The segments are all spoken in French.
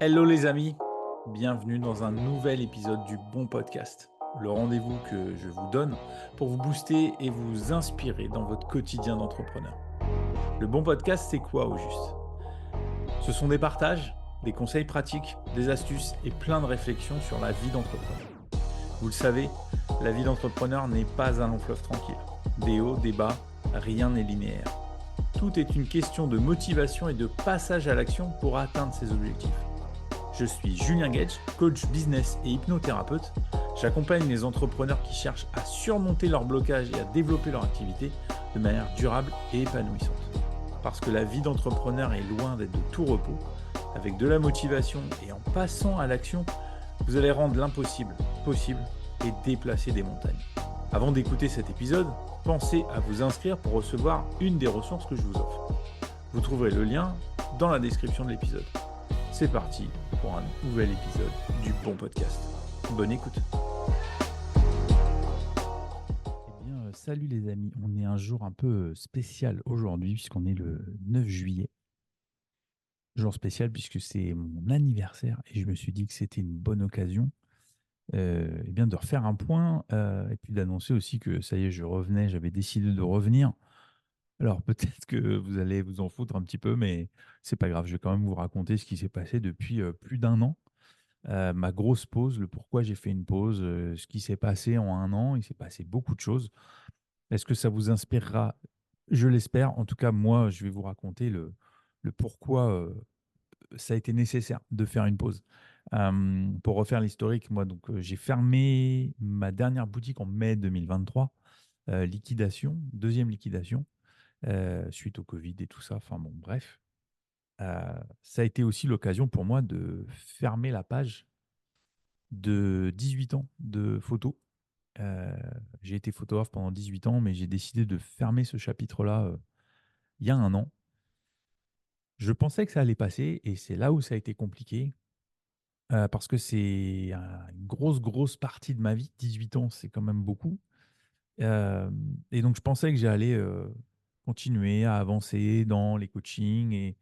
Hello les amis, bienvenue dans un nouvel épisode du Bon Podcast, le rendez-vous que je vous donne pour vous booster et vous inspirer dans votre quotidien d'entrepreneur. Le Bon Podcast, c'est quoi au juste? Ce sont des partages, des conseils pratiques, des astuces et plein de réflexions sur la vie d'entrepreneur. Vous le savez, la vie d'entrepreneur n'est pas un long fleuve tranquille. Des hauts, des bas, rien n'est linéaire. Tout est une question de motivation et de passage à l'action pour atteindre ses objectifs. Je suis Julien Gage, coach business et hypnothérapeute. J'accompagne les entrepreneurs qui cherchent à surmonter leurs blocages et à développer leur activité de manière durable et épanouissante. Parce que la vie d'entrepreneur est loin d'être de tout repos. Avec de la motivation et en passant à l'action, vous allez rendre l'impossible possible et déplacer des montagnes. Avant d'écouter cet épisode, pensez à vous inscrire pour recevoir une des ressources que je vous offre. Vous trouverez le lien dans la description de l'épisode. C'est parti pour un nouvel épisode du Bon Podcast. Bonne écoute. Eh bien, salut les amis. On est un jour un peu spécial aujourd'hui puisqu'on est le 9 juillet. Jour spécial puisque c'est mon anniversaire et je me suis dit que c'était une bonne occasion eh bien, de refaire un point et puis d'annoncer aussi que ça y est, je revenais, j'avais décidé de revenir. Alors peut-être que vous allez vous en foutre un petit peu, mais c'est pas grave. Je vais quand même vous raconter ce qui s'est passé depuis plus d'un an. Ma grosse pause, le pourquoi j'ai fait une pause, ce qui s'est passé en un an. Il s'est passé beaucoup de choses. Est-ce que ça vous inspirera? Je l'espère. En tout cas, moi, je vais vous raconter le pourquoi ça a été nécessaire de faire une pause. Pour refaire l'historique, moi, donc, j'ai fermé ma dernière boutique en mai 2023. Liquidation, deuxième liquidation, suite au Covid et tout ça. Enfin bon, bref. Ça a été aussi l'occasion pour moi de fermer la page de 18 ans de photo. Euh, j'ai été photographe pendant 18 ans, mais j'ai décidé de fermer ce chapitre-là il y a un an. Je pensais que ça allait passer et c'est là où ça a été compliqué parce que c'est une grosse partie de ma vie. 18 ans, c'est quand même beaucoup. Euh, et donc, je pensais que j'allais continuer à avancer dans les coachings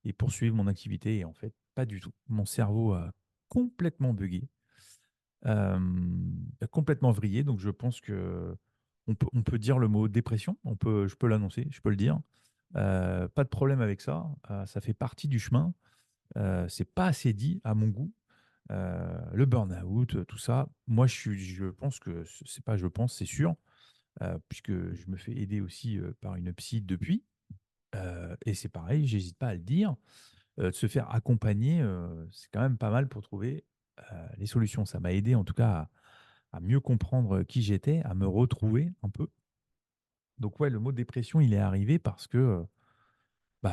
et poursuivre mon activité. Et en fait, pas du tout. Mon cerveau a complètement bugué. euh, Complètement vrillé. Donc, je pense que on peut dire le mot dépression. Je peux l'annoncer, je peux le dire. Pas de problème avec ça. Ça fait partie du chemin. C'est pas assez dit à mon goût. Le burn-out, tout ça. Moi, je pense que c'est pas, je pense, c'est sûr, puisque je me fais aider aussi par une psy depuis. Et c'est pareil, j'hésite pas à le dire. De se faire accompagner, c'est quand même pas mal pour trouver les solutions. Ça m'a aidé en tout cas à mieux comprendre qui j'étais, à me retrouver un peu. Donc ouais, le mot dépression, il est arrivé parce que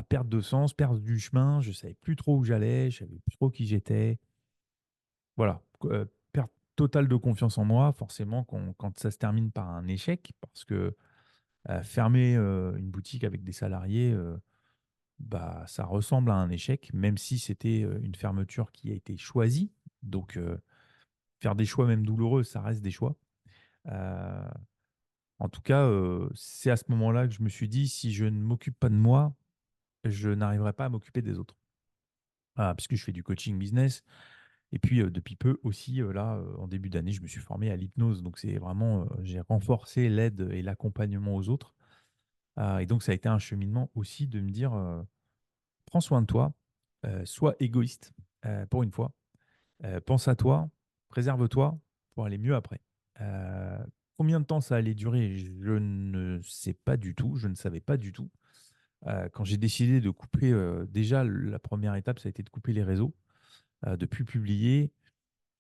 perte de sens, perte du chemin, je savais plus trop où j'allais, je savais plus trop qui j'étais. Voilà, perte totale de confiance en moi, forcément quand ça se termine par un échec, parce que fermer une boutique avec des salariés, ça ressemble à un échec, même si c'était une fermeture qui a été choisie. Donc, faire des choix même douloureux, ça reste des choix. Euh, En tout cas, c'est à ce moment-là que je me suis dit, si je ne m'occupe pas de moi, je n'arriverai pas à m'occuper des autres. Puisque je fais du coaching business. Et puis, depuis peu aussi, là, en début d'année, je me suis formé à l'hypnose. Donc, c'est vraiment, j'ai renforcé l'aide et l'accompagnement aux autres. Et donc, ça a été un cheminement aussi de me dire, prends soin de toi, sois égoïste pour une fois. Pense à toi, préserve-toi pour aller mieux après. Euh, Combien de temps ça allait durer, je ne sais pas du tout, je ne savais pas du tout. Quand j'ai décidé de couper, déjà la première étape, ça a été de couper les réseaux, de plus publier.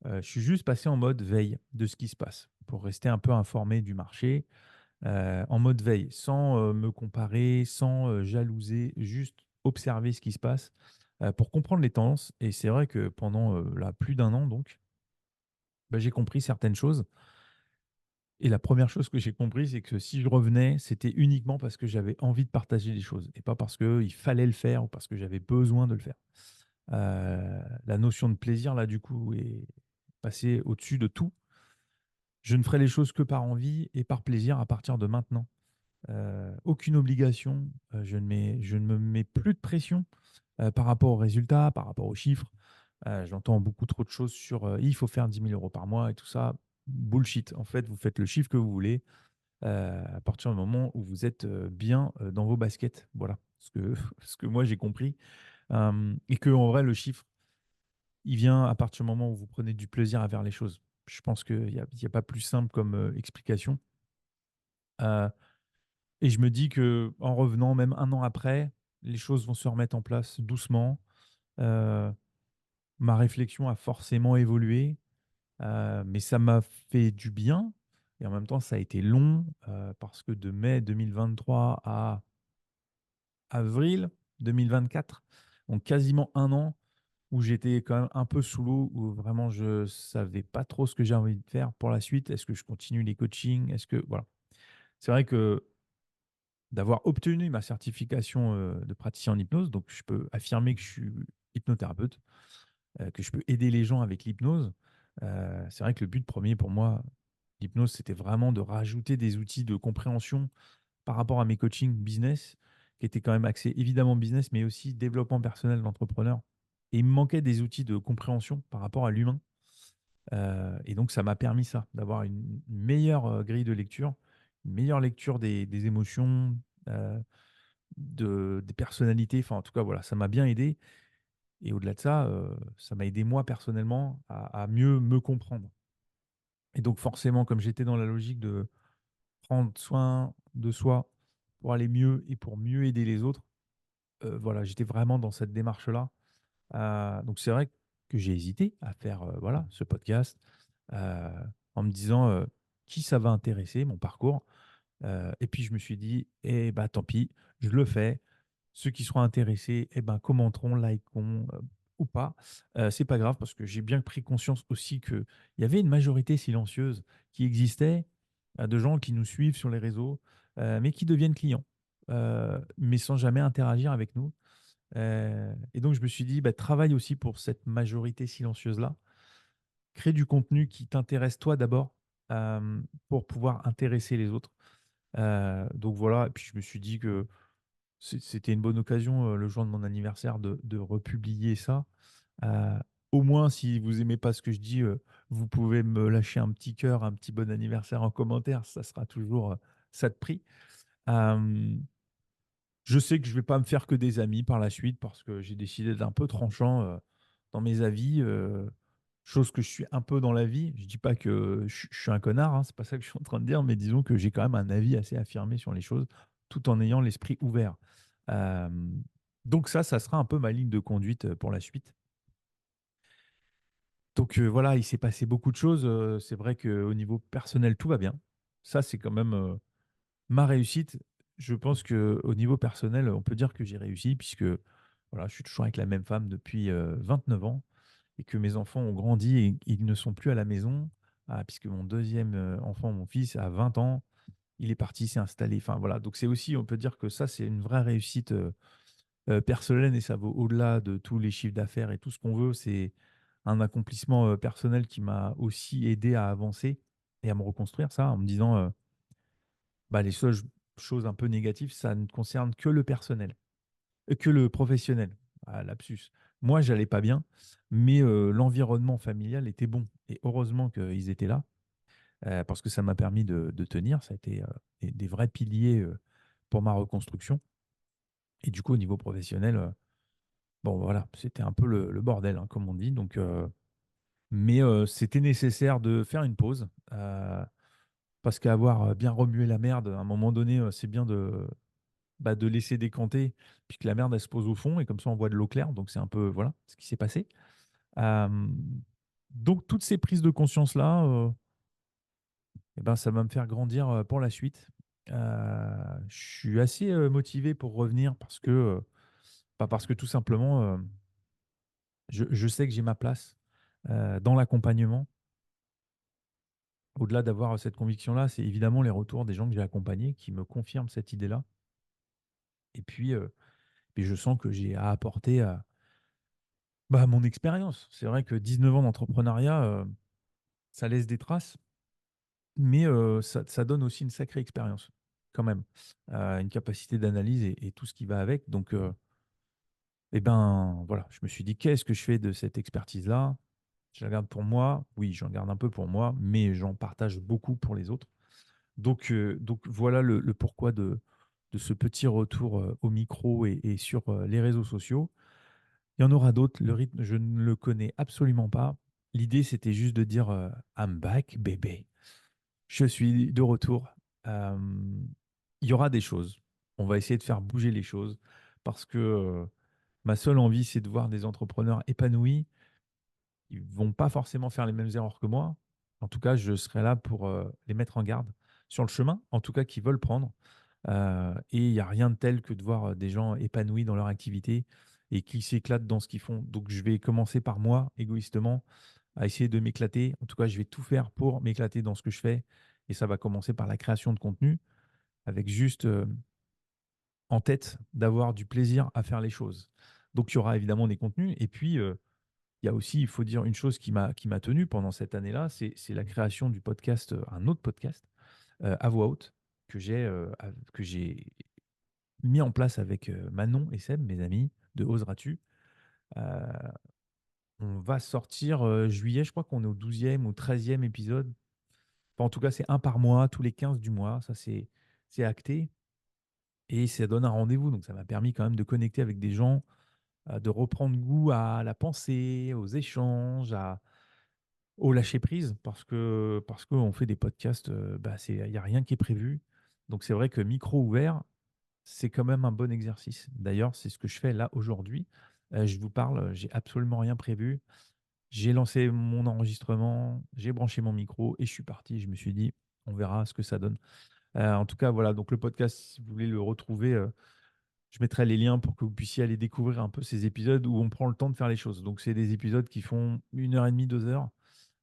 Je suis juste passé en mode veille de ce qui se passe pour rester un peu informé du marché, en mode veille, sans me comparer, sans jalouser, juste observer ce qui se passe pour comprendre les tendances. Et c'est vrai que pendant là, plus d'un an, donc, j'ai compris certaines choses. Et la première chose que j'ai compris, c'est que si je revenais, c'était uniquement parce que j'avais envie de partager des choses et pas parce qu'il fallait le faire ou parce que j'avais besoin de le faire. La notion de plaisir, là, du coup, est passée au-dessus de tout. Je ne ferai les choses que par envie et par plaisir à partir de maintenant. Aucune obligation, je ne me mets plus de pression par rapport aux résultats, par rapport aux chiffres. J'entends beaucoup trop de choses sur il faut faire 10 000 € par mois et tout ça. Bullshit. En fait, vous faites le chiffre que vous voulez à partir du moment où vous êtes bien dans vos baskets. Voilà ce que, ce que moi j'ai compris. Et que en vrai, le chiffre, il vient à partir du moment où vous prenez du plaisir à faire les choses. Je pense qu'il y a pas plus simple comme explication. Euh, et je me dis que en revenant, même un an après, les choses vont se remettre en place doucement. Euh, Ma réflexion a forcément évolué, mais ça m'a fait du bien. Et en même temps, ça a été long parce que de mai 2023 à avril 2024, donc quasiment un an, où j'étais quand même un peu sous l'eau, où vraiment je savais pas trop ce que j'ai envie de faire pour la suite. Est-ce que je continue les coachings? Est-ce que voilà. C'est vrai que d'avoir obtenu ma certification de praticien en hypnose, donc je peux affirmer que je suis hypnothérapeute, que je peux aider les gens avec l'hypnose. C'est vrai que le but premier pour moi, l'hypnose, c'était vraiment de rajouter des outils de compréhension par rapport à mes coachings business, qui étaient quand même axés évidemment business, mais aussi développement personnel d'entrepreneur. Et il me manquait des outils de compréhension par rapport à l'humain. Et donc, ça m'a permis ça, d'avoir une meilleure grille de lecture, une meilleure lecture des émotions, euh, des personnalités. Enfin, en tout cas, voilà, ça m'a bien aidé. Et au-delà de ça, ça m'a aidé moi personnellement à mieux me comprendre. Et donc, forcément, comme j'étais dans la logique de prendre soin de soi pour aller mieux et pour mieux aider les autres, voilà, j'étais vraiment dans cette démarche-là. Donc c'est vrai que j'ai hésité à faire voilà, ce podcast euh, en me disant qui ça va intéresser, mon parcours. Et puis je me suis dit, eh ben, tant pis, je le fais. Ceux qui seront intéressés, eh ben, commenteront, likeront ou pas. C'est pas grave parce que j'ai bien pris conscience aussi qu'il y avait une majorité silencieuse qui existait de gens qui nous suivent sur les réseaux, mais qui deviennent clients, mais sans jamais interagir avec nous. Et donc, je me suis dit, bah, travaille aussi pour cette majorité silencieuse-là. Crée du contenu qui t'intéresse toi d'abord pour pouvoir intéresser les autres. Donc voilà, et puis je me suis dit que c'était une bonne occasion le jour de mon anniversaire de republier ça. Euh, Au moins, si vous aimez pas ce que je dis, vous pouvez me lâcher un petit cœur, un petit bon anniversaire en commentaire. Ça sera toujours ça de prix. Euh, je sais que je vais pas me faire que des amis par la suite parce que j'ai décidé d'être un peu tranchant dans mes avis, chose que je suis un peu dans la vie. Je dis pas que je suis un connard, hein, c'est pas ça que je suis en train de dire, mais disons que j'ai quand même un avis assez affirmé sur les choses, tout en ayant l'esprit ouvert. Euh, donc ça sera un peu ma ligne de conduite pour la suite. Donc voilà, il s'est passé beaucoup de choses. C'est vrai qu'au niveau personnel, tout va bien. Ça, c'est quand même ma réussite. Je pense que au niveau personnel, on peut dire que j'ai réussi puisque voilà, je suis toujours avec la même femme depuis 29 ans et que mes enfants ont grandi et ils ne sont plus à la maison. Puisque mon deuxième enfant, mon fils, a 20 ans, il est parti, s'est installé. Enfin voilà, donc c'est aussi, on peut dire que ça, c'est une vraie réussite personnelle et ça vaut au-delà de tous les chiffres d'affaires et tout ce qu'on veut. C'est un accomplissement personnel qui m'a aussi aidé à avancer et à me reconstruire, ça, en me disant bah, les seules choses un peu négatives, ça ne concerne que le personnel, que le professionnel. Ah, lapsus. Moi, j'allais pas bien, mais l'environnement familial était bon. Et heureusement qu'ils étaient là, parce que ça m'a permis de tenir. Ça a été des vrais piliers pour ma reconstruction. Et du coup, au niveau professionnel, bon, voilà, c'était un peu le bordel, hein, comme on dit. Donc, mais c'était nécessaire de faire une pause. Parce qu'avoir bien remué la merde, à un moment donné, c'est bien de laisser décanter, puis que la merde, elle se pose au fond, et comme ça, on voit de l'eau claire. Donc, c'est un peu, voilà, ce qui s'est passé. Euh, donc, toutes ces prises de conscience-là, eh ben, ça va me faire grandir pour la suite. Je suis assez motivé pour revenir parce que tout simplement, je sais que j'ai ma place dans l'accompagnement. Au-delà d'avoir cette conviction-là, c'est évidemment les retours des gens que j'ai accompagnés qui me confirment cette idée-là. Et puis je sens que j'ai à apporter bah, mon expérience. C'est vrai que 19 ans d'entrepreneuriat, ça laisse des traces, mais ça donne aussi une sacrée expérience, quand même. Une capacité d'analyse et tout ce qui va avec. Donc, Et ben voilà, je me suis dit, qu'est-ce que je fais de cette expertise-là? Je la garde pour moi. Oui, j'en garde un peu pour moi, mais j'en partage beaucoup pour les autres. Donc voilà le pourquoi de ce petit retour au micro et sur les réseaux sociaux. Il y en aura d'autres. Le rythme, je ne le connais absolument pas. L'idée, c'était juste de dire I'm back, bébé. Je suis de retour. Euh, il y aura des choses. On va essayer de faire bouger les choses parce que ma seule envie, c'est de voir des entrepreneurs épanouis. Ils vont pas forcément faire les mêmes erreurs que moi. En tout cas, je serai là pour les mettre en garde sur le chemin, en tout cas, qu'ils veulent prendre. Et il n'y a rien de tel que de voir des gens épanouis dans leur activité et qui s'éclatent dans ce qu'ils font. Donc, je vais commencer par moi, égoïstement, à essayer de m'éclater. En tout cas, je vais tout faire pour m'éclater dans ce que je fais. Et ça va commencer par la création de contenu, avec juste en tête d'avoir du plaisir à faire les choses. Donc, il y aura évidemment des contenus. Et puis, il y a aussi, il faut dire, une chose qui m'a tenu pendant cette année-là, c'est la création du podcast, un autre podcast, à voix haute, que j'ai mis en place avec Manon et Seb, mes amis de Oseras-tu. Euh, on va sortir juillet, je crois qu'on est au 12e ou 13e épisode. Enfin, en tout cas, c'est un par mois, tous les 15 du mois. Ça, c'est acté. Et ça donne un rendez-vous. Donc, ça m'a permis quand même de connecter avec des gens, de reprendre goût à la pensée, aux échanges, au lâcher prise, parce qu'on fait des podcasts, bah, il n'y a rien qui est prévu. Donc, c'est vrai que micro ouvert, c'est quand même un bon exercice. D'ailleurs, c'est ce que je fais là aujourd'hui. Je vous parle, j'ai absolument rien prévu. J'ai lancé mon enregistrement, j'ai branché mon micro et je suis parti. Je me suis dit, on verra ce que ça donne. En tout cas, voilà. Donc le podcast, si vous voulez le retrouver, je mettrai les liens pour que vous puissiez aller découvrir un peu ces épisodes où on prend le temps de faire les choses. Donc c'est des épisodes qui font 1 heure et demie, 2 heures.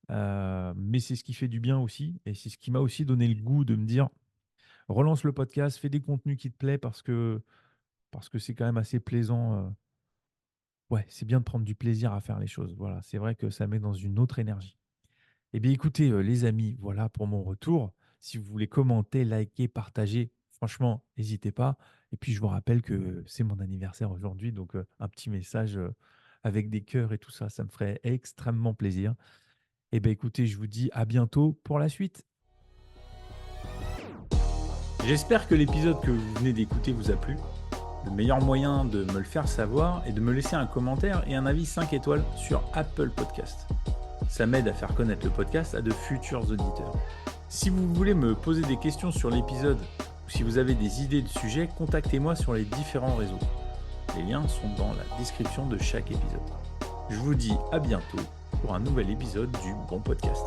Mais c'est ce qui fait du bien aussi. Et c'est ce qui m'a aussi donné le goût de me dire, relance le podcast, fais des contenus qui te plaisent parce que c'est quand même assez plaisant. Ouais, c'est bien de prendre du plaisir à faire les choses. Voilà, c'est vrai que ça met dans une autre énergie. Eh bien, écoutez, les amis, voilà pour mon retour. Si vous voulez commenter, liker, partager, franchement, n'hésitez pas. Et puis, je vous rappelle que c'est mon anniversaire aujourd'hui, donc un petit message avec des cœurs et tout ça, ça me ferait extrêmement plaisir. Eh bien, écoutez, je vous dis à bientôt pour la suite. J'espère que l'épisode que vous venez d'écouter vous a plu. Le meilleur moyen de me le faire savoir est de me laisser un commentaire et un avis 5 étoiles sur Apple Podcast. Ça m'aide à faire connaître le podcast à de futurs auditeurs. Si vous voulez me poser des questions sur l'épisode ou si vous avez des idées de sujets, contactez-moi sur les différents réseaux. Les liens sont dans la description de chaque épisode. Je vous dis à bientôt pour un nouvel épisode du Bon Podcast.